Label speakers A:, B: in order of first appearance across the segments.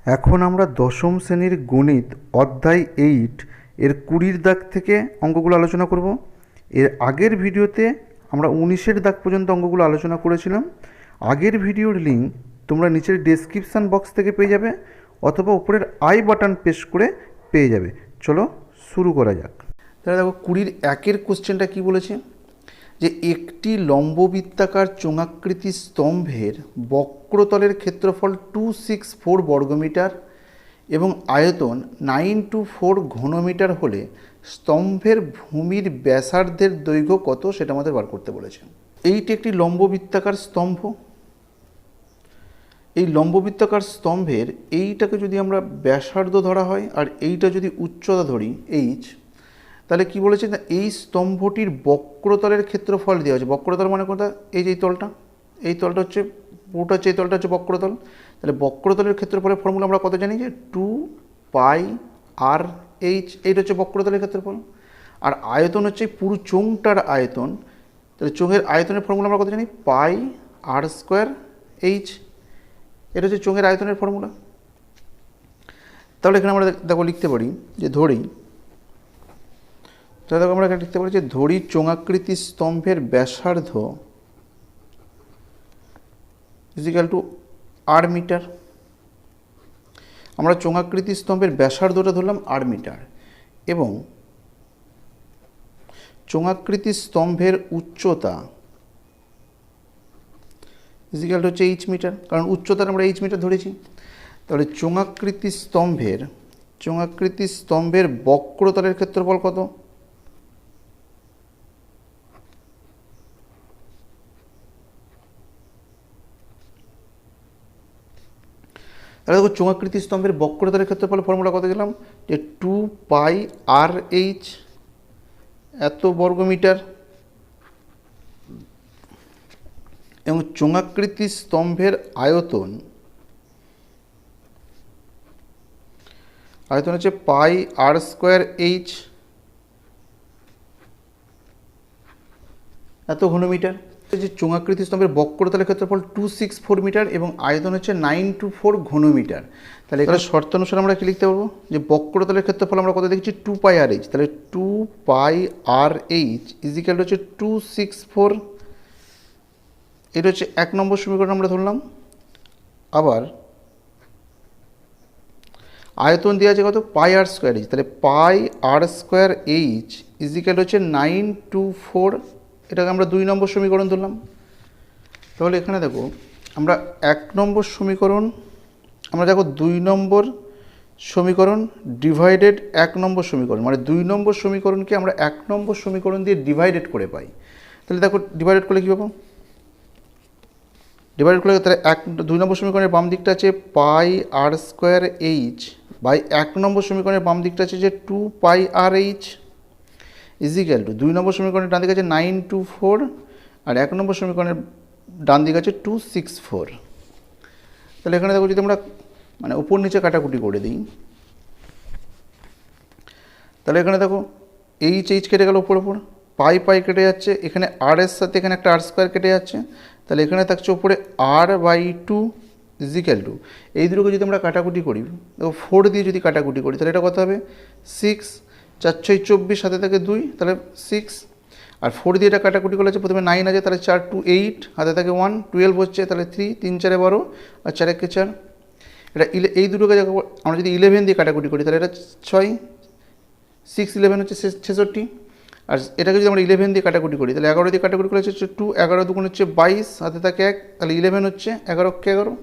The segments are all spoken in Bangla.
A: এখন আমরা দশম শ্রেণীর গণিত অধ্যায় 8 এর 20 দাগ থেকে অঙ্কগুলো আলোচনা করব। এর আগের ভিডিওতে আমরা 19 দাগ পর্যন্ত অঙ্কগুলো আলোচনা করেছিলাম। আগের ভিডিওর লিঙ্ক তোমরা নিচের ডেসক্রিপশান বক্স থেকে পেয়ে যাবে অথবা উপরের আই বাটন প্রেস করে পেয়ে যাবে। চলো শুরু করা যাক। তাহলে দেখো 20-1 কোশ্চেনটা কি বলেছে, যে একটি লম্ববৃত্তাকার চোঙাকৃতি স্তম্ভের বক্রতলের ক্ষেত্রফল 264 বর্গমিটার এবং আয়তন 924 ঘনমিটার হলে স্তম্ভের ভূমির ব্যাসার্ধের দৈর্ঘ্য কত সেটা আমাদের বার করতে বলেছে। এইটি একটি লম্ববৃত্তাকার স্তম্ভ। এই লম্ববৃত্তাকার স্তম্ভের এইটাকে যদি আমরা ব্যাসার্ধ ধরা হয় আর এইটা যদি উচ্চতা ধরি এইচ, তাহলে কি বলেছে না, এই স্তম্ভটির বক্রতলের ক্ষেত্রফল দেওয়া আছে। বক্রতল মানে কোনটা? এই যে এই তলটা হচ্ছে পুরোটা হচ্ছে, এই তলটা হচ্ছে বক্রতল। তাহলে বক্রতলের ক্ষেত্রফলের ফর্মুলা আমরা কত জানি, যে 2πr/h। এইটা হচ্ছে বক্রতলের ক্ষেত্রফল। আর আয়তন হচ্ছে পুরো চোঙটার আয়তন। তাহলে চোঙের আয়তনের ফর্মুলা আমরা কত জানি, πr²h। এটা হচ্ছে চোঙের আয়তনের ফর্মুলা। তাহলে এখানে আমরা দেখো লিখতে পারি যে তাহলে দেখো আমরা এখানে লিখতে পারি যে ধরি চোঙাকৃতি স্তম্ভের ব্যাসার্ধ ইজিক্যাল টু r মিটার। আমরা চোঙাকৃতি স্তম্ভের ব্যাসার্ধটা ধরলাম r মিটার এবং চোঙাকৃতি স্তম্ভের উচ্চতা ইজিক্যাল টু হচ্ছে h মিটার, কারণ উচ্চতার আমরা h মিটার ধরেছি। তাহলে চোঙাকৃতি স্তম্ভের বক্রতলের ক্ষেত্রফল কত? তাহলে দেখো চোঙাকৃতি স্তম্ভের বক্রতলের ক্ষেত্রফল ফর্মুলা কত দিলাম, যে 2πr/h এত বর্গমিটার এবং চোঙাকৃতি স্তম্ভের আয়তন হচ্ছে πr² এত ঘনমিটার। যে চোঙাকৃতি স্তম্ভের বক্রতলের ক্ষেত্রফল 264 মিটার এবং আয়তন হচ্ছে 924 ঘনমিটার। তাহলে এখানে শর্ত অনুসারে আমরা কি লিখতে পারবো, যে বক্রতলের ক্ষেত্রফল আমরা কত দেখছি, 2πr/h। তাহলে 2πr/h ইজিক্যাল হচ্ছে 264। এটা হচ্ছে 1 নম্বর সমীকরণ আমরা ধরলাম। আবার আয়তন দেওয়া আছে কত, πr²h। তাহলে πr²h ইজিক্যাল হচ্ছে 924। এটাকে আমরা 2 নম্বর সমীকরণ ধরলাম। তাহলে এখানে দেখো আমরা 1 নম্বর সমীকরণ, আমরা দেখো 2 নম্বর সমীকরণ ডিভাইডেড 1 নম্বর সমীকরণ, মানে 2 নম্বর সমীকরণকে আমরা 1 নম্বর সমীকরণ দিয়ে ডিভাইডেড করে পাই। তাহলে দেখো ডিভাইডেড করলে কী পাবো, তাহলে 2 নম্বর সমীকরণের বাম দিকটা আছে πr²h বাই 1 নম্বর সমীকরণের বাম দিকটা আছে যে 2πr/h ইজিক্যাল টু 2 নম্বর সমীকরণের ডান দিকে আছে 924 আর 1 নম্বর সমীকরণের ডান দিকে আছে 264। তাহলে এখানে দেখো যদি আমরা মানে উপর নিচে কাটাকুটি করে দিই, তাহলে এখানে দেখো এইচ কেটে গেল উপর পাই কেটে যাচ্ছে, এখানে আর এর সাথে এখানে একটা r² কেটে যাচ্ছে। তাহলে এখানে থাকছে উপরে r/2 ইজিক্যাল টু, এই দুটোকে যদি আমরা কাটাকুটি করি, দেখো 4 দিয়ে যদি কাটাকুটি করি তাহলে এটা কত হবে, 6, 4 6 24, সাথে থাকে 2, তাহলে 6। আর 4 দিয়ে এটা কাটাকুটি করলে প্রথমে 9 আছে, তাহলে 4 2 8, হাতে থাকে 1 12 হচ্ছে, তাহলে 3 3 4 12 আর 4 1 4। এটা এই দুটোকে আমরা যদি 11 দিয়ে কাটাকুটি করি তাহলে এটা 6 6 11 হচ্ছে 66। আর এটাকে যদি আমরা 11 দিয়ে কাটাকুটি করি তাহলে 11 দিয়ে কাটাকুটি করলে হচ্ছে 2, 11 2 হচ্ছে 22, হাতে থাকে 1, তাহলে 11 হচ্ছে 11 কে 11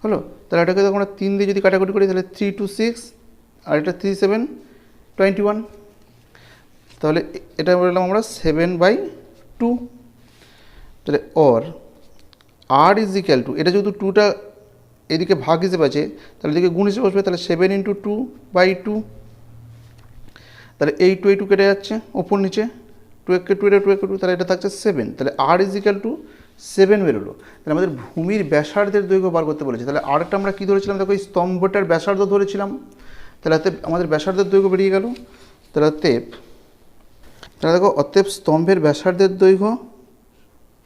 A: হলো। তাহলে এটাকে আমরা 3 দিয়ে যদি কাটাকুটি করি তাহলে 3 2 6 আর এটা 3 7 21, তাহলে এটা বললাম আমরা 7/2। তাহলে অর আর ইজিক্যাল টু, এটা যেহেতু 2টা এদিকে ভাগ হিসেবে আছে তাহলে এদিকে গুণ হিসেবে বসবে, তাহলে 7 × 2/2। তাহলে এই 2 কেটে যাচ্ছে ওপর নিচে, 2 1 2 2 2, তাহলে এটা থাকছে 7। তাহলে আর ইজিক্যাল টু 7 বেরোলো। তাহলে আমাদের ভূমির ব্যাসার্ধের দৈর্ঘ্য বার করতে বলেছে। তাহলে আরটা আমরা কী ধরেছিলাম, দেখো এই স্তম্ভটার ব্যাসার্ধ ধরেছিলাম। তাহলে আমাদের ব্যাসার্ধের দৈর্ঘ্য বেরিয়ে গেল। তাহলে দেখো অতএব স্তম্ভের ব্যাসার্ধের দৈর্ঘ্য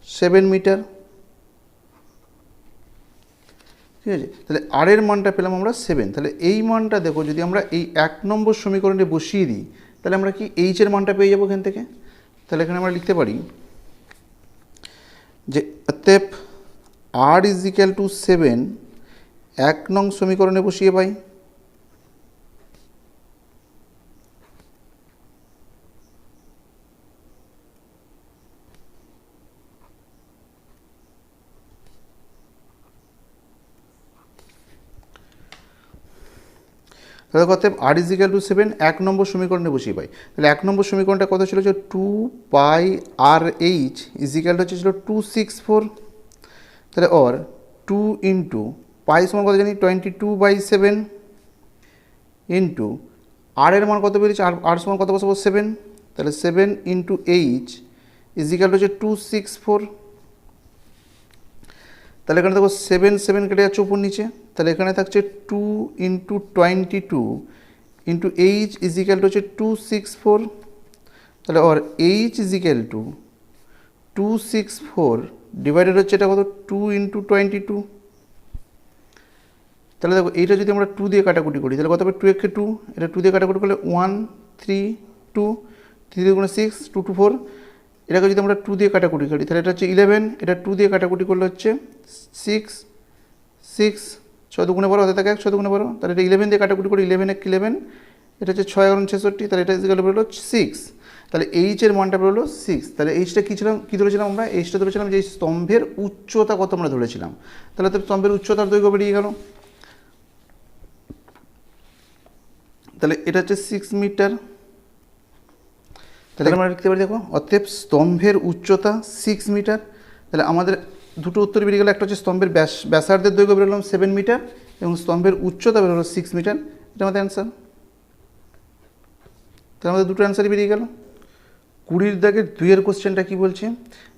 A: 7 মিটার। ঠিক আছে। তাহলে আর এর মানটা পেলাম আমরা 7। তাহলে এই মানটা দেখো যদি আমরা এই 1 নম্বর সমীকরণে বসিয়ে দিই তাহলে আমরা কি এইচ এর মানটা পেয়ে যাবো এখান থেকে। তাহলে এখানে আমরা লিখতে পারি যে অতএব আর ইজ ইকুয়াল টু 7 1 নং সমীকরণে বসিয়ে পাই। তাহলে অতএব আর ইজ ইকুয়াল টু 7 1 নম্বর সমীকরণে বসিয়ে পাই। তাহলে 1 নম্বর সমীকরণটা কত ছিল যে 2 পাই আর এইচ ইজ ইকুয়াল টু ছিল 264। তাহলে অর 2 ইন্টু পাই সমান কত জানি 22/7 ইন্টু আর এর মান কত বেরিয়েছে, আর সমান কত বসাবো 7। তাহলে 7 into H is equal to হচ্ছে 264। তাহলে এখানে দেখো 7 7 কেটে যাচ্ছে উপর নিচে। তাহলে এখানে থাকছে 2 into 22 into H is equal to হচ্ছে 264। তাহলে or H is equal to 264 divided হচ্ছে এটা কত 2 ইন্টু 22। তাহলে দেখো এইটা যদি আমরা 2 দিয়ে কাটাকুটি করি তাহলে কত হবে 2 একে 2, এটা 2 দিয়ে কাটাকুটি করলে 1 3 2 3 দিয়ে গুণে 6 2 2 4। এটাকে যদি আমরা 2 দিয়ে কাটাকুটি করি তাহলে এটা হচ্ছে 11, এটা 2 দিয়ে কাটাকুটি করলে হচ্ছে 6 6 6 দুগুণে 12 হাতে থাকে 1 6 দুগুণে 12। তাহলে এটা 11 দিয়ে কাটাকুটি করি 11 1 11, এটা হচ্ছে 6 11 66। তাহলে এটা ইকুয়াল বেরোলো 6। তাহলে এইচ এর মানটা বেরোলো 6। তাহলে এইচটা কী ছিল, কী ধরেছিলাম আমরা, এইচটা ধরেছিলাম যে স্তম্ভের উচ্চতা কত আমরা ধরেছিলাম। তাহলে তো স্তম্ভের উচ্চতার দৈর্ঘ্য বেরিয়ে গেল। তাহলে এটা হচ্ছে 6 মিটার। তাহলে আমরা লিখতে পারি দেখো অতএব স্তম্ভের উচ্চতা 6 মিটার। তাহলে আমাদের দুটো উত্তর বেরিয়ে গেল, একটা হচ্ছে স্তম্ভের ব্যাসার্ধের দৈর্ঘ্য বেরোলাম 7 মিটার এবং স্তম্ভের উচ্চতা বেরোলো 6 মিটার। এটা আমাদের অ্যান্সার। তাহলে আমাদের দুটো অ্যান্সারই বেরিয়ে গেল। 20 দাগের 2 কোশ্চেনটা কী বলছে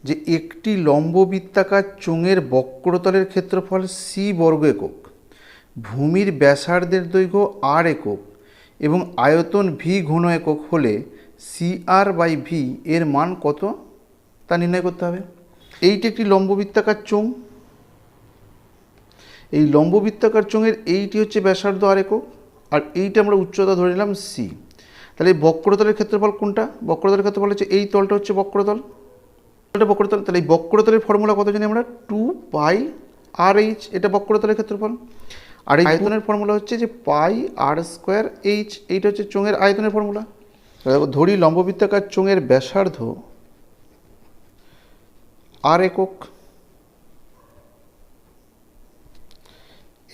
A: যে একটি লম্ববৃত্তাকার চোঙের বক্রতলের ক্ষেত্রফল সি বর্গ একক, ভূমির ব্যাসার্ধের দৈর্ঘ্য আর একক এবং আয়তন ভি ঘন একক হলে সি আর বাই ভি এর মান কত তা নির্ণয় করতে হবে। এইটি একটি লম্ববৃত্তাকার চোঙ, এই লম্ববৃত্তাকার চোঙের এইটি হচ্ছে ব্যাসার্ধ আর একক আর এইটা আমরা উচ্চতা ধরে নিলাম সি। তাহলে এই বক্রতলের ক্ষেত্রফল কোনটা, বক্রতলের ক্ষেত্রফল হচ্ছে এই তলটা হচ্ছে বক্রতল, এটা বক্রতল। তাহলে এই বক্রতলের ফর্মুলা কত জানি আমরা 2 পাই আর এইচ, এটা বক্রতলের ক্ষেত্রফল। আর এই আয়তনের ফর্মুলা হচ্ছে যে পাই আর স্কোয়ার এইচ, এইটা হচ্ছে চোঙের আয়তনের ফর্মুলা। ধরি লম্ববৃত্তাকার চোঙের ব্যাসার্ধ আর একক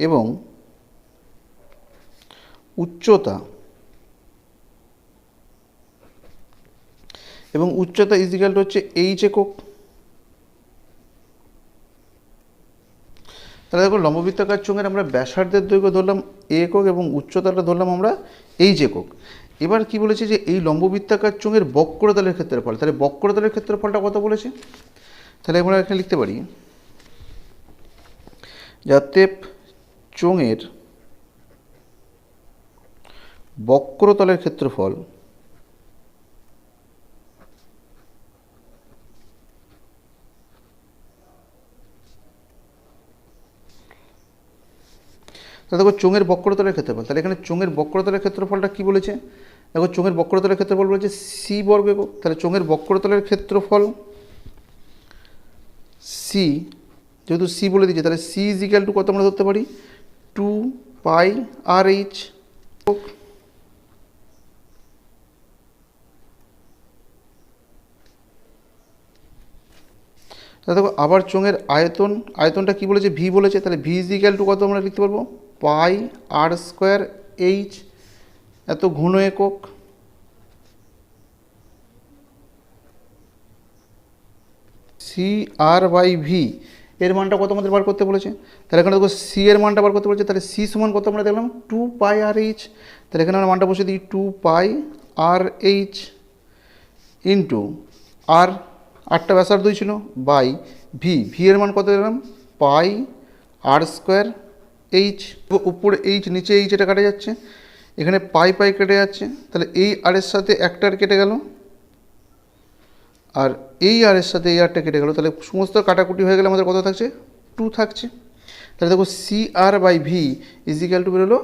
A: এবং উচ্চতা ইজিক্যাল টু হচ্ছে এইচ একক। তাহলে দেখো লম্ববৃত্তাকার চোঙের আমরা ব্যাসার্ধের দৈর্ঘ্য ধরলাম একক এবং উচ্চতাটা ধরলাম আমরা এইচ একক। এবার কি বলেছে যে এই লম্ববৃত্তাকার চোঙের বক্রতলের ক্ষেত্রফল, তাহলে বক্রতলের ক্ষেত্রফলটা কত বলেছে। তাহলে আমরা এখানে লিখতে পারি অতএব চোঙের বক্রতলের ক্ষেত্রফল তাহলে দেখো চোঙের বক্রতলের ক্ষেত্রফল, তাহলে এখানে চোঙের বক্রতলের ক্ষেত্রফলটা কি বলেছে, দেখো চোঙের বক্রতলের ক্ষেত্রফল বলেছে সি বর্গ একক। তাহলে চোঙের বক্রতলের ক্ষেত্রফল সি, যেহেতু সি বলে দিয়েছে তাহলে সি ইজ ইকুয়াল টু কত আমরা ধরতে পারি 2 পাই আর এইচ। তাহলে দেখো আবার চোঙের আয়তনটা কি বলেছে ভি বলেছে, তাহলে ভি ইজ ইকুয়াল টু কত আমরা লিখতে পারবো পাই আর স্কোয়ার এইচ, এত ঘন একক। সি আর বাই ভি এর মানটা কত আমাদের বার করতে বলেছে, তাহলে এখানে দেখো সি এর মানটা বার করতে বলেছে, তাহলে সি সমান কত আমরা দেখলাম 2 পাই আর এইচ। তাহলে এখানে আমরা মানটা বসে দিই 2 পাই আর এইচ ইন্টু আর, আটটা ব্যাসার্ধই ছিল, বাই ভি এর মান কত দিলাম পাই আর স্কোয়ার এইচ। উপরে এইচ নিচে এইচ, এটা কাটে যাচ্ছে, এখানে পাই কেটে যাচ্ছে, তাহলে এই আরের সাথে একটা আর কেটে গেল আর এই আরের সাথে এই আরটা কেটে গেল, তাহলে সমস্ত কাটাকুটি হয়ে গেলে আমাদের কত থাকছে 2 থাকছে। তাহলে দেখো C R by V equal to বেরোলো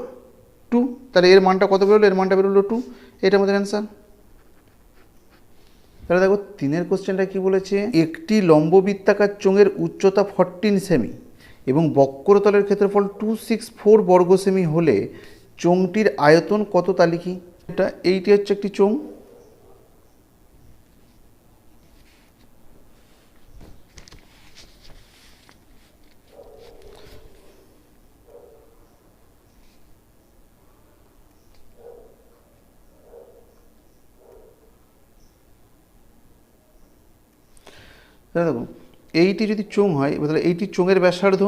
A: 2, তাহলে এর মানটা কত বেরোলো, এর মানটা বেরোলো 2, এটা আমাদের অ্যান্সার। তাহলে দেখো 3 কোশ্চেনটা কি বলেছে, একটি লম্ববৃত্তাকার চোঙের উচ্চতা 14 সেমি এবং বক্রতলের ক্ষেত্রফল 264 বর্গ সেমি হলে চোঙটির আয়তন কত তা লিখি। এইটি হচ্ছে একটি চোঙ, দেখো এইটি যদি চোঙ হয় তাহলে এইটি চোঙের ব্যাসার্ধ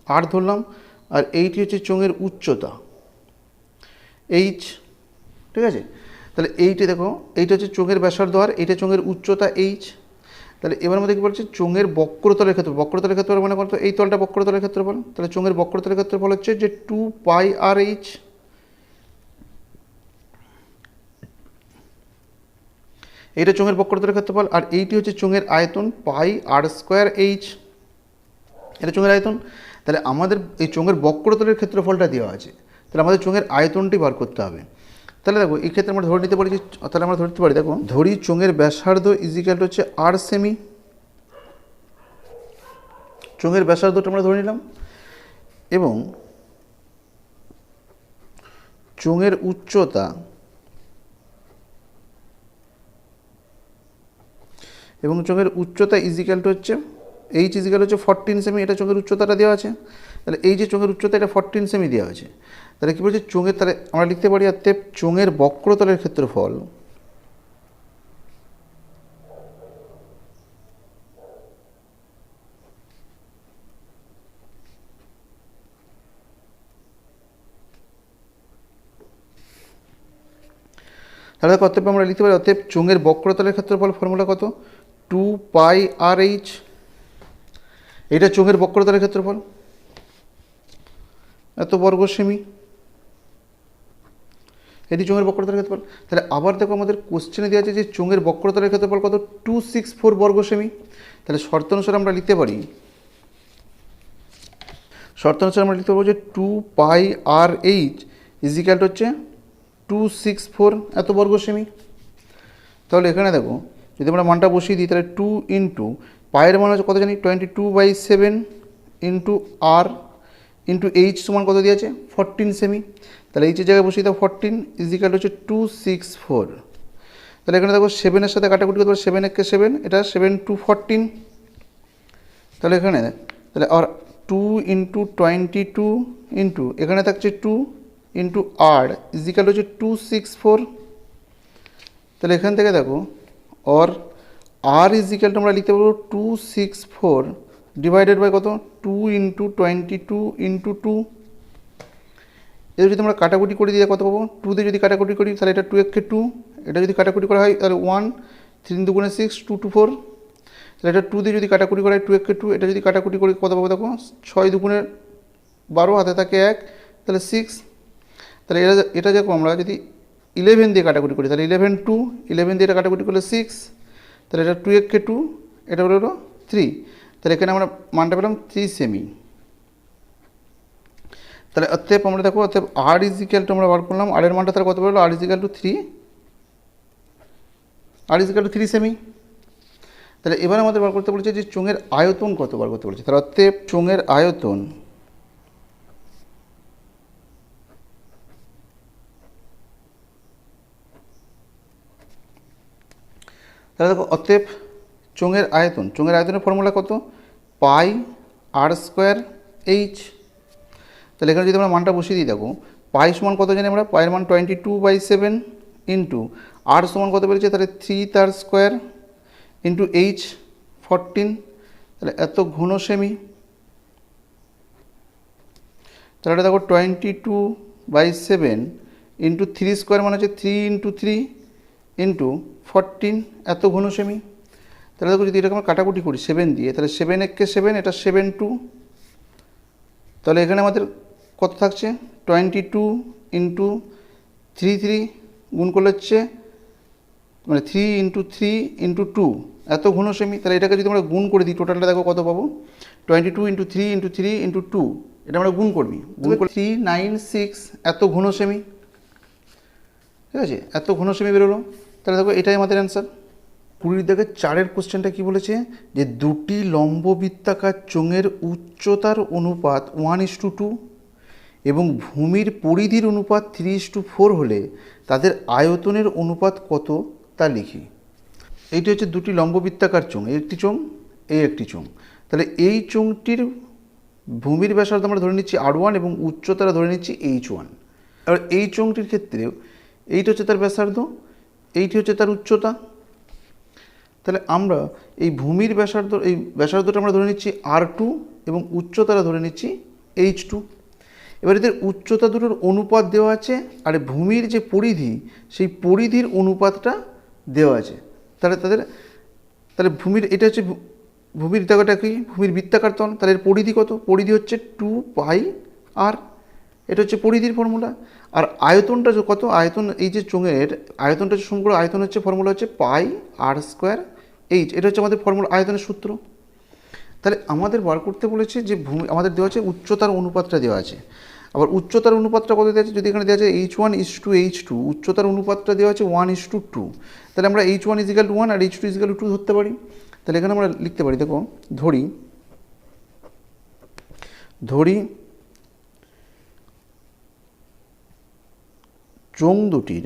A: আর ধরলাম, আর এইটি হচ্ছে চোঙের উচ্চতা এইচ, ঠিক আছে। তাহলে এইটি দেখো এইটা হচ্ছে চোঙের ব্যাসার্ধ আর এইটা চোঙের উচ্চতা এইচ। তাহলে এবার মধ্যে কী বলছে, চোঙের বক্রতলের ক্ষেত্রফল, বক্রতলের ক্ষেত্রফল মানে কত, এই তলটা বক্রতলের ক্ষেত্রফল, তাহলে চোঙের বক্রতলের ক্ষেত্রফল হচ্ছে যে 2 পাই আর এইচ। এইটা চোঙের বক্রতলের ক্ষেত্রফল, আর এইটি হচ্ছে চোঙের আয়তন পাই আর স্কোয়ার এইচ, এটা চোঙের আয়তন। তাহলে আমাদের এই চোঙের বক্রতলের ক্ষেত্রফলটা দেওয়া আছে, তাহলে আমাদের চোঙের আয়তনটি বার করতে হবে। তাহলে দেখো এই ক্ষেত্রে আমরা ধরে নিতে পারি যে, তাহলে আমরা ধরতে পারি, দেখো ধরি চোঙের ব্যাসার্ধ ইজিক্যাল হচ্ছে আর সেমি, চোঙের ব্যাসার্ধটা আমরা ধরে নিলাম, এবং চোঙের উচ্চতা ইজিক্যাল হচ্ছে এইচ ইজিক্যাল হচ্ছে 14 সেমি, এটা চোঙের উচ্চতাটা দেওয়া আছে। তাহলে এই যে চোঙের উচ্চতা এটা 14 সেমি দেওয়া আছে, তাহলে কী বলছে চোঙের, তাহলে আমরা লিখতে পারি অতএব চোঙের বক্রতলের ক্ষেত্রফল তাহলে অতএব আমরা লিখতে পারি অতএব চোঙের বক্রতলের ক্ষেত্রফল ফর্মুলা কত, 2 পাই আর এইচ, এটা চোঙের বক্রতলের ক্ষেত্রফল এত বর্গ সেমি, এটি চোঙের বক্রতলের ক্ষেত্রফল। তাহলে আবার দেখো আমাদের কোশ্চেনে দেওয়া আছে যে চোঙের বক্রতলের ক্ষেত্রফল কত, 264 বর্গ সেমি। তাহলে শর্ত অনুসারে আমরা লিখতে পারি, যে 2 পাই আর এইচ ইজিক্যাল হচ্ছে 264 এত বর্গ সেমি। তাহলে এখানে দেখো যদি আমরা মানটা বসিয়ে দিই, তাহলে 2 ইন্টু পায়ের মান হচ্ছে কত জানি 22/7 ইন্টু আর ইন্টু এইচ সমান কত দিয়েছে 14 সেমি। তাহলে এইচের জায়গায় বসিয়ে দাও 14 ইজিক্যাল হচ্ছে 264। তাহলে এখানে দেখো 7-এর সাথে কাটাকুটি করতে পারো, 7 একে 7, এটা 7 2 14। তাহলে এখানে তাহলে আর 2 ইন্টু 22 ইন্টু এখানে থাকছে 2 ইন্টু আর ইজিক্যাল হচ্ছে 264। তাহলে এখান থেকে দেখো আর আর ইজিক্যালটা আমরা লিখতে পারবো 264 ডিভাইডেড বাই কত, 2 ইন্টু 22 ইন্টু 2। এবার যদি আমরা কাটাকুটি করে দিয়ে কত পাবো, 2 দিয়ে যদি কাটাকুটি করি তাহলে এটা 2 একে 2, এটা যদি কাটাকুটি করা হয় তাহলে 1, 3 2 6, 2 2 4। তাহলে এটা 2 দিয়ে যদি কাটাকুটি করা হয় 2 একে 2, এটা যদি কাটাকুটি করি কত পাবো দেখো, 6 2 12, হাতে থাকে 1, তাহলে 6। তাহলে এটা দেখো আমরা যদি 11 দিয়ে কাটাকুটি করি তাহলে 11 2, 11 দিয়ে এটা কাটাকুটি করলে 6, তাহলে এটা 2 একে 2, এটা হলো 3। তাহলে এখানে আমরা মানটা পেলাম 3 সেমি। তাহলে অতএব আমরা দেখো অতএব আর ইজিক্যাল টু আমরা বার করলাম, আর এর মানটা তাহলে কত বেরোলো, আর ইজিক্যাল টু 3 সেমি। তাহলে এবার আমাদের বার করতে বলেছে যে চোঙের আয়তন কত বার করতে বলেছে। তাহলে অতএব চোঙের আয়তন তাহলে দেখো অতএব চোঙের আয়তনের ফর্মুলা কত, পাই আর স্কোয়ার এইচ। তাহলে এখানে যদি আমরা মানটা বসিয়ে দিই, দেখো পাই সমান কত জানি আমরা, পায়ের মান 22/7 ইন্টু আর সমান কত বেরিয়েছে, তাহলে 3 তার স্কোয়ার ইন্টু এইচ 14, তাহলে এত ঘন সেমি। তাহলে এটা দেখো 22/7 ইন্টু 3 স্কোয়ার মানে হচ্ছে 3 ইন্টু 3 ইন্টু 14 এত ঘন সেমি। তাহলে দেখো যদি এরকম কাটাকুটি করি 7 দিয়ে, তাহলে 7 একে 7, এটা 7 2। তাহলে এখানে আমাদের কত থাকছে 22 ইন্টু 3 3 গুণ করলে হচ্ছে মানে 3 ইন্টু 3 ইন্টু 2, এত ঘন সেমি, তাহলে এটাকে যদি আমরা গুণ করে দিই টোটালটা দেখো কত পাবো, 22 ইন্টু 3 ইন্টু 3 ইন্টু 2, এটা আমরা গুণ করবি, গুণ করে 396 এত ঘন সেমি, ঠিক আছে, এত ঘন সেমি বেরোলো। তাহলে দেখো এটাই আমাদের অ্যান্সার। 20-4 কোশ্চেনটা কি বলেছে, যে দুটি লম্ববৃত্তাকার চোঙের উচ্চতার অনুপাত 1:2 এবং ভূমির পরিধির অনুপাত 3:4 হলে তাদের আয়তনের অনুপাত কত তা লিখি। এইটি হচ্ছে দুটি লম্ববৃত্তাকার চোঙ, এই একটি চোঙ, এই একটি চোঙ। তাহলে এই চোঙটির ভূমির ব্যাসার্ধ আমরা ধরে নিচ্ছি R1 এবং উচ্চতাটা ধরে নিচ্ছি H1। এবার এই চোঙটির ক্ষেত্রেও এইটা হচ্ছে তার ব্যাসার্ধ, এইটি হচ্ছে তার উচ্চতা। তাহলে আমরা এই ভূমির ব্যাসার্ধ, এই ব্যাসার্ধটা আমরা ধরে নিচ্ছি R2 এবং উচ্চতাটা ধরে নিচ্ছি H2। এবার এদের উচ্চতা দুটোর অনুপাত দেওয়া আছে, আর ভূমির যে পরিধি সেই পরিধির অনুপাতটা দেওয়া আছে। তাহলে ভূমির, এটা হচ্ছে ভূমির জায়গাটা কি, ভূমির বৃত্তাকার তল, তাহলে এর পরিধি কত, পরিধি হচ্ছে 2πr, এটা হচ্ছে পরিধির ফর্মুলা। আর আয়তনটা কত, আয়তন এই যে চোঙের আয়তনটা হচ্ছে সমগ্র আয়তন হচ্ছে ফর্মুলা হচ্ছে πr²h, এটা হচ্ছে আমাদের ফর্মুলা আয়তনের সূত্র। তাহলে আমাদের বার করতে বলেছে যে ভূমি, আমাদের দেওয়া আছে উচ্চতার অনুপাতটা দেওয়া আছে। আবার উচ্চতার অনুপাতটা কত দেওয়া আছে, যদি এখানে দেওয়া আছে H1:H2, উচ্চতার অনুপাতটা দেওয়া আছে 1:2, তাহলে আমরা H1 = 1 আর H2 = 2 ধরতে পারি। তাহলে এখানে আমরা লিখতে পারি, দেখো ধরি চোঙ দুটির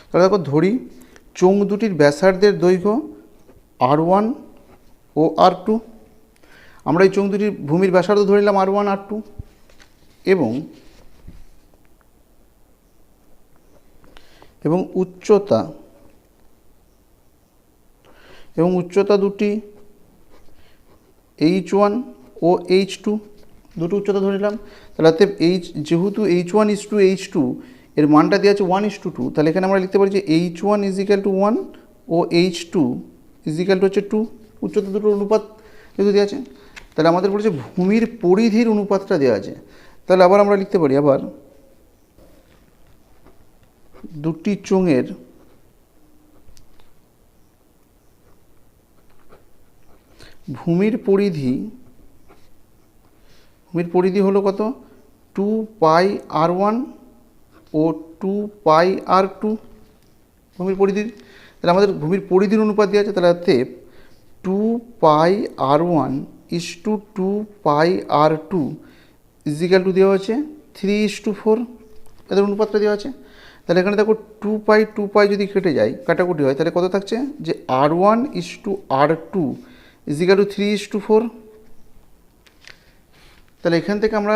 A: তাহলে দেখো ধরি চোঙ দুটির ব্যাসার্ধের দৈর্ঘ্য R1 ও R2। আমরা এই চোঙ দুটির ভূমির ব্যাসার্ধ ধরে নিলাম R1 R2 এবং উচ্চতা দুটি H1 ও H2, দুটো উচ্চতা ধরে নিলাম। তাহলে যেহেতু H1:H2 এর মানটা দেওয়া আছে 1:2, তাহলে এখানে আমরা লিখতে পারি যে H1 = 1 ও H2 হচ্ছে 2, উচ্চতা দুটোর অনুপাত যেহেতু দেওয়া আছে। তাহলে আমাদের বলেছে ভূমির পরিধির অনুপাতটা দেওয়া আছে। তাহলে আবার আমরা লিখতে পারি, আবার দুটি চোঙের ভূমির পরিধি হলো কত, 2πr1 ও 2πr2 ভূমির পরিধির। তাহলে আমাদের ভূমির পরিধির অনুপাত দেওয়া আছে, তাহলে অতএব 2πr1:2πr2 দেওয়া আছে 3:4, এদের অনুপাতটা দেওয়া আছে। তাহলে এখানে দেখো 2π যদি কেটে যায়, কাটাকুটি হয়, তাহলে কত থাকছে, যে R1:R2 3:4। তাহলে এখান থেকে আমরা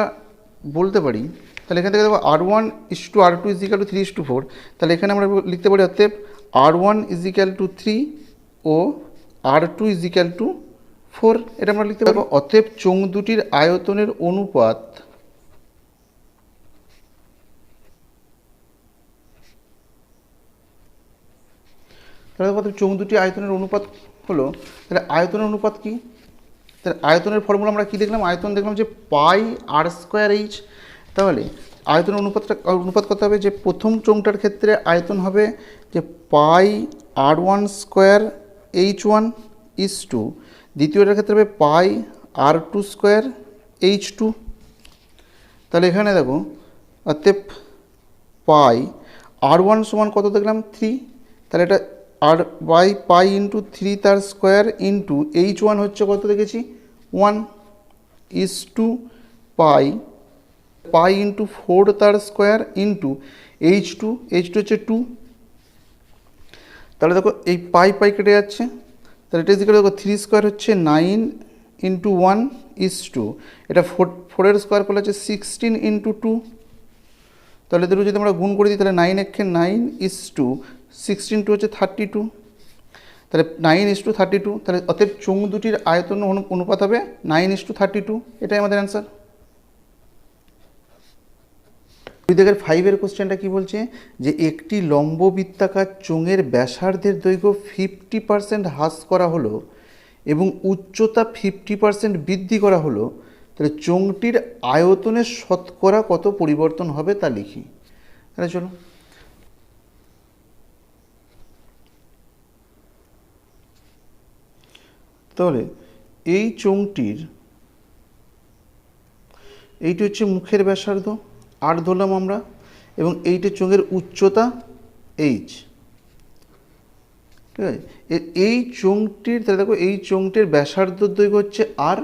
A: বলতে পারি, তাহলে এখান থেকে দেখো R1:R2 3:4, তাহলে এখানে আমরা লিখতে পারি অতএব R1 = 3 ও R2 = 4, এটা আমরা লিখতে পারি। অতএব চোঙ দুটির আয়তনের অনুপাত তাহলে কত, চোঙ দুটি আয়তনের অনুপাত হলো, তাহলে আয়তনের অনুপাত কি, তাহলে আয়তনের ফর্মুলা আমরা কি দেখলাম, আয়তন দেখলাম যে πr²h। তাহলে আয়তনের অনুপাত কত হবে, যে প্রথম চোঙটার ক্ষেত্রে আয়তন হবে যে πr1²h1 দ্বিতীয়টার ক্ষেত্রে হবে πr2²h2। তাহলে এখানে দেখো অতএব πr1 সমান কত দেখলাম 3, তাহলে এটা π × 3 তার স্কোয়ার ইন্টু H1 হচ্ছে কত দেখেছি 1:2 π × 4 তার স্কোয়ার ইন্টু H2 হচ্ছে 2। তাহলে দেখো এই π কেটে যাচ্ছে, তাহলে এটা দেখো 3² হচ্ছে 9 × 1:2, এটা 4-এর স্কোয়ার করলে হচ্ছে 16 × 2। তাহলে এদের যদি আমরা গুণ করে দিই, তাহলে 9×2 16 হচ্ছে 32, তাহলে 9:32। তাহলে অতএব চোঙ দুটির আয়তন অনুপাত হবে 9:32, এটাই আমাদের অ্যান্সার। দেখের 5-এর কোশ্চেনটা কি বলছে যে একটি লম্ব বৃত্তাকার চোঙের ব্যাসার্ধের দৈর্ঘ্য 50% হ্রাস করা হলো এবং উচ্চতা 50% বৃদ্ধি করা হলো, তাহলে চোঙটির আয়তনের শতকরা কত পরিবর্তন হবে তা লিখি। তাহলে চলো, তাহলে এই চোঙটির এইটি হচ্ছে মুখের ব্যাসার্ধ আর ধরলাম আমরা, এবং এইটি চোঙের উচ্চতা এইচ, ঠিক আছে। এই চোঙটির, তাহলে দেখো এই চোঙটির ব্যাসার্ধ দৈর্ঘ্য হচ্ছে আর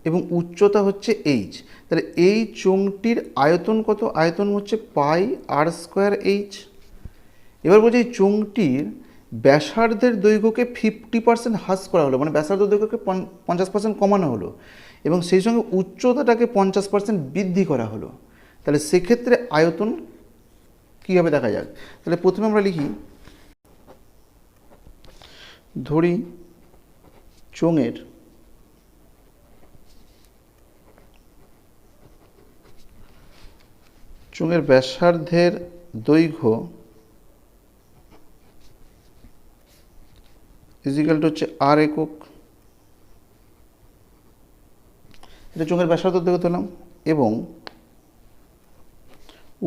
A: এবং উচ্চতা হচ্ছে এইচ, তাহলে এই চোঙটির আয়তন কত? আয়তন হচ্ছে পাই আর স্কোয়ার এইচ। এবার বলছি এই চোঙটির ব্যাসার্ধের দৈর্ঘ্যকে 50% হ্রাস করা হলো, মানে ব্যাসার্ধ দৈর্ঘ্যকে 50% কমানো হলো এবং সেই সঙ্গে উচ্চতাটাকে 50% বৃদ্ধি করা হলো, তাহলে সেক্ষেত্রে আয়তন কী হবে দেখা যাক। তাহলে প্রথমে আমরা লিখি, ধরি চোঙের ব্যাসার্ধের দৈর্ঘ্য ইজিক্যাল টু হচ্ছে আর একক, এটা চোঙের ব্যাসার্ধ দৈর্ঘ্য ধরলাম, এবং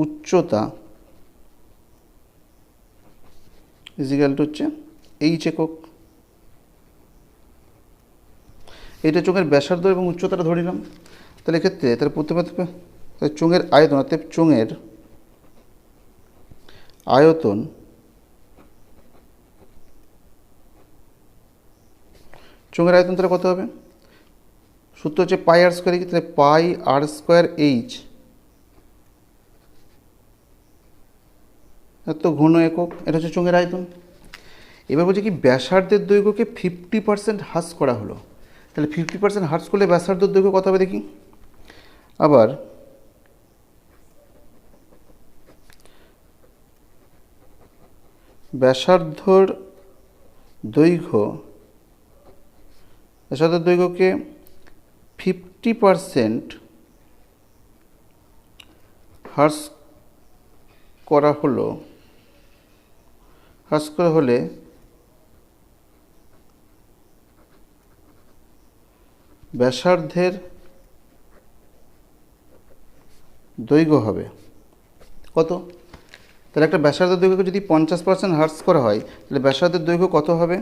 A: উচ্চতা ইজিক্যাল টু হচ্ছে এইচ একক। এইটা চোঙের ব্যাসার্ধ এবং উচ্চতাটা ধরে নিলাম। তাহলে এক্ষেত্রে তাহলে প্রথমে চোঙের আয়তন, অর্থাৎ চোঙের আয়তন তাহলে কত হবে? সূত্র হচ্ছে পাই আর স্কোয়ার, তাহলে পাই আর স্কোয়ার এইচ এত ঘন একক, এটা হচ্ছে চোঙের আয়তন। এবার বলছে কি ব্যাসার্ধের দৈর্ঘ্যকে 50% হ্রাস করা হলো, তাহলে 50% হ্রাস করলে ব্যাসার্ধের দৈর্ঘ্য কত হবে দেখি। আবার ব্যাসার্ধের দৈর্ঘ্যকে 50% হ্রাস করা হলে ব্যাসার্ধের দৈর্ঘ্য হবে কত? তাহলে একটা ব্যাসার্ধের দৈর্ঘ্যকে যদি 50% হ্রাস করা হয় তাহলে ব্যাসার্ধের দৈর্ঘ্য কত হবে?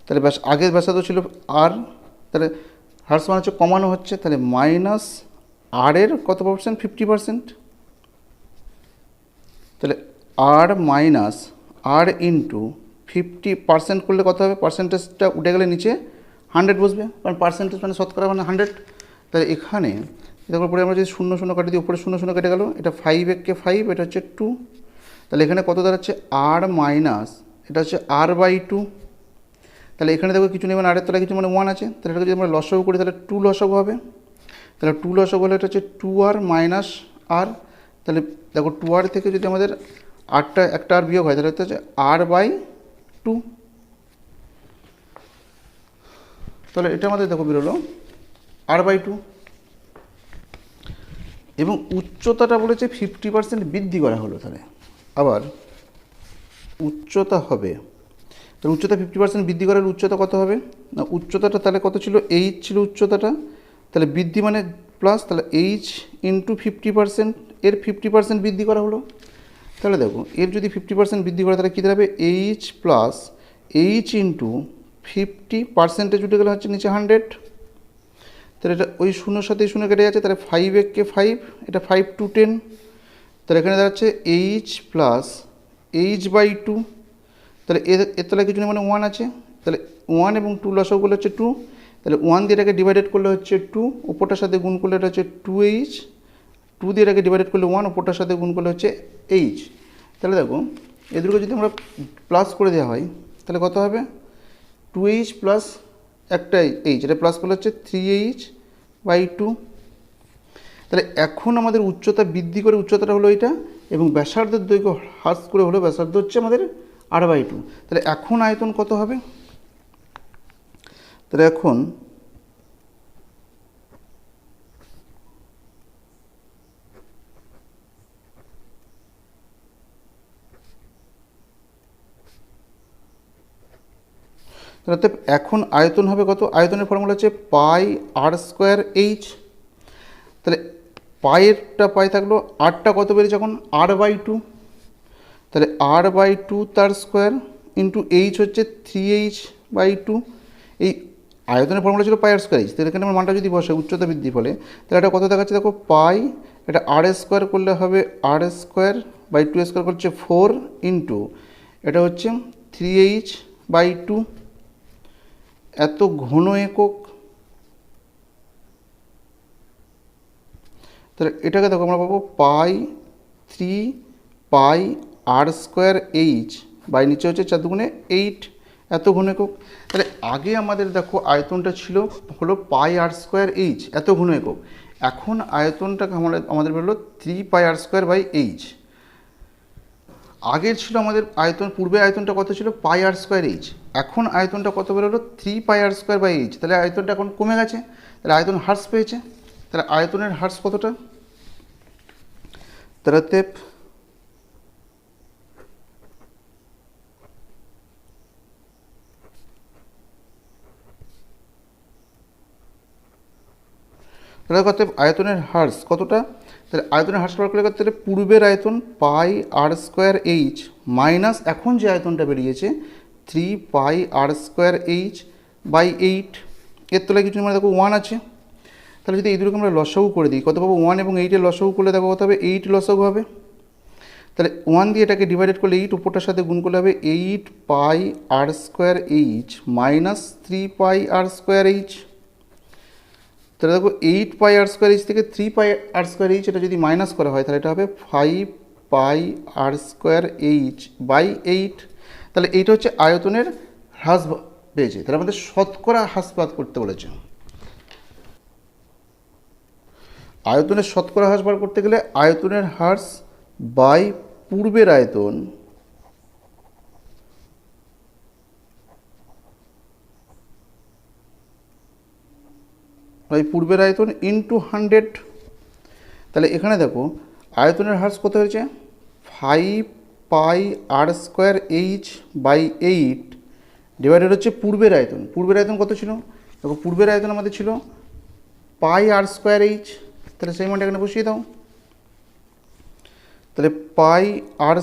A: তাহলে আগের ব্যাসার্ধ ছিল আর, তাহলে হ্রাস মানে হচ্ছে কমানো হচ্ছে, তাহলে মাইনাস আর এর কত পার্সেন্ট? 50%। তাহলে আর মাইনাস আর ইন্টু 50% করলে কত হবে? পার্সেন্টেজটা উঠে গেলে নিচে 100 বসবে, কারণ পার্সেন্টেজ মানে শতকরা মানে 100। তাহলে এখানে দেখো পরে আমরা যদি 0 0 কাটি দিই, উপরে 0 0 কেটে গেল, এটা 5 এককে 5, এটা হচ্ছে 2, তাহলে এখানে কত দাঁড়াচ্ছে? আর মাইনাস এটা হচ্ছে আর বাই 2। তাহলে এখানে দেখো কিছু নেই, মানে আরের তলায় কিছু মানে 1 আছে, তাহলে এটা যদি আমরা লসাগু করি তাহলে 2 লসাগু হবে। তাহলে 2 লসাগু হলে এটা হচ্ছে 2r মাইনাস আর, তাহলে দেখো 2r থেকে যদি আমাদের একটা আর বিয়োগ হয় তাহলে হচ্ছে আর বাই 2। তাহলে এটা আমাদের দেখো বেরোলো আর বাই 2, এবং উচ্চতাটা বলেছে 50% বৃদ্ধি করা হলো। তাহলে আবার উচ্চতা হবে, তাহলে উচ্চতা 50% বৃদ্ধি করার উচ্চতা কত হবে না? উচ্চতাটা তাহলে কত ছিল? এইচ ছিল উচ্চতাটা, তাহলে বৃদ্ধি মানে প্লাস, তাহলে এইচ ইন্টু 50%, এর 50% বৃদ্ধি করা হলো। তাহলে দেখো এর যদি 50% বৃদ্ধি করে তাহলে কী দাঁড়াবে? এইচ প্লাস এইচ ইন্টু 50% উঠে গেলে হচ্ছে নিচে 100। তাহলে এটা ওই শূন্যর সাথে শূন্য কেটে যাচ্ছে, তাহলে 5 এককে 5, এটা 5 to 10, তাহলে এখানে দাঁড়াচ্ছে এইচ প্লাস এইচ বাই 2। তাহলে এর তলায় কিছু নেই, মানে 1 আছে, তাহলে 1 এবং 2 লসাগু করলে হচ্ছে 2, তাহলে 1 দিয়ে এটাকে ডিভাইডেড করলে হচ্ছে 2, উপরটার সাথে গুণ করলে এটা হচ্ছে 2h, 2 দিয়ে এটাকে ডিভাইডেড করলে 1, উপরটার সাথে গুণ করলে হচ্ছে h। তাহলে দেখো এদেরকে যদি আমরা প্লাস করে দেওয়া হয় তাহলে কত হবে? 2h প্লাস একটা h, এটা প্লাস করলে হচ্ছে 3h বাই 2। তাহলে এখন আমাদের উচ্চতা বৃদ্ধি করে উচ্চতাটা হলো এটা, এবং ব্যাসার্ধের দৈর্ঘ্য হ্রাস করে হলো ব্যাসার্ধ হচ্ছে আমাদের আর বাই 2। তাহলে এখন আয়তন কত হবে? তাহলে এখন তাহলে অতএব এখন আয়তন হবে কত? আয়তনের ফর্মুলা হচ্ছে পাই আর স্কোয়ার এইচ। তাহলে পাইয়েরটা পাই থাকলো, আরটা কত বেড়েছে এখন? r/2। তাহলে r/2 তার স্কোয়ার ইন্টু এইচ হচ্ছে 3h/2। এই আয়তনের ফর্মুলা ছিল পাই আর স্কোয়ার এইচ। তাহলে এখানে আমার মানটা যদি বসে উচ্চতা বৃদ্ধি ফলে, তাহলে এটা কত দেখাচ্ছে দেখো, পাই, এটা আর স্কোয়ার করলে হবে r²/2² করছে 4 ইন্টু এটা হচ্ছে 3h/2, এত ঘন একক। তাহলে এটাকে দেখো আমরা পাবো পাই 3 পাই r²h বাই নিচে হচ্ছে 4×8, এত ঘন একক। তাহলে আগে আমাদের দেখো আয়তনটা ছিল হলো পাই r²h, এত ঘন একক। এখন আয়তনটাকে আমাদের বেরোলো 3 পাই r²/h। আগের ছিল আমাদের আয়তন, পূর্বে আয়তনটা কত ছিল? পাই r²h। এখন আয়তনটা কত বেরোলো? 3 পাই r²/h। তাহলে আয়তনটা এখন কমে গেছে, তাহলে আয়তন হ্রাস পেয়েছে। তাহলে আয়তনের হ্রাস কতটা? তাহলে কত আয়তনের হ্রাস কতটা? তাহলে আয়তনের হ্রাস বার করলে তাহলে পূর্বের আয়তন পাই r²h মাইনাস এখন যে আয়তনটা বেরিয়েছে 3 পাই r²h/8। এর তলায় কিছু মানে দেখো 1 আছে। তাহলে যদি এই দুটোকে আমরা লসাগু করে দিই, কত পাবো? 1 এবং 8-এর লসাগু করলে দেখো কত হবে? 8 লসাগু হবে। তাহলে 1 দিয়ে এটাকে ডিভাইডেড করলে 8 উপরটার সাথে গুণ করলে হবে 8 পাই r²h মাইনাস 3 পাই r²h। তাহলে দেখো 8 পাই r²h থেকে 3 পাই r²h এটা যদি মাইনাস করা হয়, তাহলে এটা হবে 5 পাই r²h/8। তাহলে এইটা হচ্ছে আয়তনের হ্রাস পেয়েছে। তাহলে আমাদের শতকরা হ্রাসপাত করতে বলেছে। আয়তনের শতকরা হ্রাস বার করতে গেলে আয়তনের হ্রাস বাই পূর্বের আয়তন ইন্টু 100। তাহলে এখানে দেখো আয়তনের হ্রাস কত হয়েছে? 5 পাই r²h/8 ডিভাইডেড হচ্ছে পূর্বের আয়তন। পূর্বের আয়তন কত ছিল? দেখো পূর্বের আয়তন আমাদের ছিল পাই r²h। তাহলে সেই মানটা এখানে বসিয়ে দাও। তাহলে পাই r²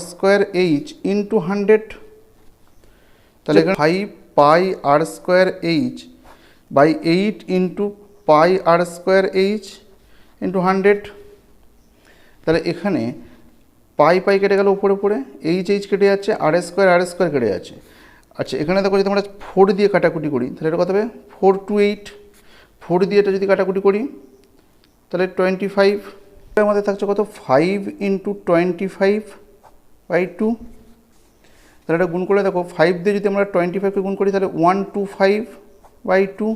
A: ইন্টু 100। তাহলে এখানে 5 পাই r²h/8 ইন্টু পাই r² ইন্টু 100। তাহলে এখানে পাই কেটে গেল উপরে উপরে, এইচ কেটে যাচ্ছে, r² কেটে যাচ্ছে। আচ্ছা এখানে দেখো যদি আমরা 4 দিয়ে কাটাকুটি করি, তাহলে এটা কত হবে? 4 to 8। 4 দিয়ে এটা যদি কাটাকুটি করি তাহলে 25। আমাদের থাকছে কত? 5 ইন্টু 25/2। তাহলে এটা গুণ করে দেখো 5 দিয়ে যদি আমরা 25কে গুণ করি তাহলে 125/2।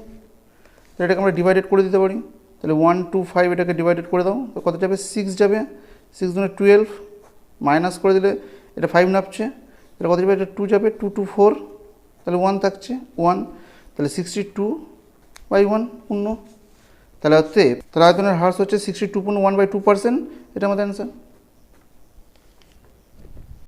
A: তাহলে এটাকে আমরা ডিভাইডেড করে দিতে পারি। তাহলে 125 এটাকে ডিভাইডেড করে দাও, তো কত যাবে? 6 যাবে। 6 × 12 মাইনাস করে দিলে এটা 5 নামছে, তাহলে কত যাবে? এটা 2 যাবে। 2 to 4 তাহলে 1 থাকছে 1। তাহলে 62/1 পূর্ণ। তাহলে আয়তনের হ্রাস হচ্ছে 62.1/2%। এটা আমাদের অ্যান্সার।